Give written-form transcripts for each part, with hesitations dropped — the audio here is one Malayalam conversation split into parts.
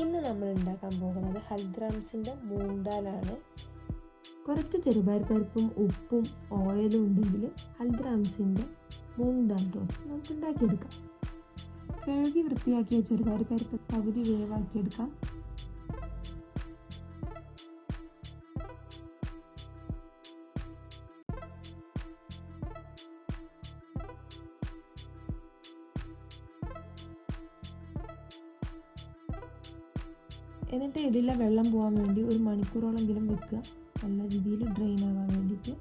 ഇന്ന് നമ്മൾ ഉണ്ടാക്കാൻ പോകുന്നത് ഹൽദ്രാംസിൻ്റെ മൂംഗ് ദാലാണ്. കുറച്ച് ചെറുപയർ പരിപ്പും ഉപ്പും ഓയിലും ഉണ്ടെങ്കിൽ ഹൽദ്രാംസിൻ്റെ മൂംഗ് ദാൽ റോസ്റ്റ് നമുക്ക് ഉണ്ടാക്കിയെടുക്കാം. കഴുകി വൃത്തിയാക്കിയ ചെറുപയർ പരിപ്പ് പകുതി വേവാക്കിയെടുക്കാം. എന്നിട്ട് ഇതിലെ വെള്ളം പോകാൻ വേണ്ടി 1 മണിക്കൂറോളെങ്കിലും വെക്കുക, നല്ല രീതിയിൽ ഡ്രെയിൻ ആവാൻ വേണ്ടിയിട്ട്.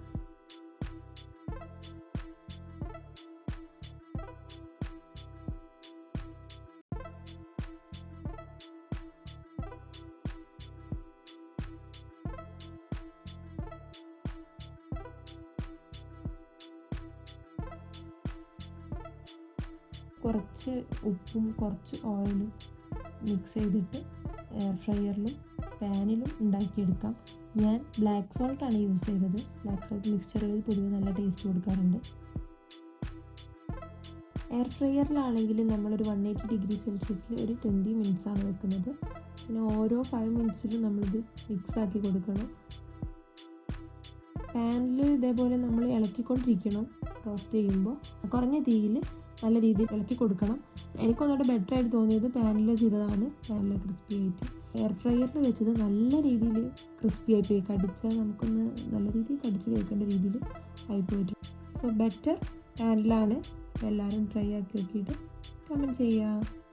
കുറച്ച് ഉപ്പും കുറച്ച് ഓയിലും മിക്സ് ചെയ്തിട്ട് എയർ ഫ്രയറിലും പാനിലും ഉണ്ടാക്കിയെടുക്കാം. ഞാൻ ബ്ലാക്ക് സോൾട്ടാണ് യൂസ് ചെയ്തത്. ബ്ലാക്ക് സോൾട്ട് മിക്സ്ചറുകളിൽ പൊതുവെ നല്ല ടേസ്റ്റ് കൊടുക്കാറുണ്ട്. എയർ ഫ്രയറിലാണെങ്കിൽ നമ്മളൊരു 180 ഡിഗ്രി സെൽഷ്യസിൽ ഒരു 20 മിനിറ്റ്സ് ആണ് വെക്കുന്നത്. പിന്നെ ഓരോ 5 മിനിറ്റ്സിലും നമ്മളിത് മിക്സാക്കി കൊടുക്കണം. പാനിൽ ഇതേപോലെ നമ്മൾ ഇളക്കിക്കൊണ്ടിരിക്കണം. റോസ്റ്റ് ചെയ്യുമ്പോൾ കുറഞ്ഞ തീയിൽ നല്ല രീതിയിൽ ഇളക്കി കൊടുക്കണം. എനിക്കൊന്നുകൂടെ ബെറ്റർ ആയിട്ട് തോന്നിയത് പാനിൽ ചെയ്തതാണ്, പാനിൽ ക്രിസ്പി ആയിട്ട്. എയർ ഫ്രയറിൽ വെച്ചത് നല്ല രീതിയിൽ ക്രിസ്പി ആയിപ്പോയി. കടിച്ചാൽ നമുക്കൊന്ന് നല്ല രീതിയിൽ കടിച്ച് കഴിക്കേണ്ട രീതിയിൽ ആയിപ്പോയിട്ട്. So better പാനിലാണ്. എല്ലാവരും ട്രൈ ആക്കി നോക്കിയിട്ട് കമൻറ്റ് ചെയ്യുക.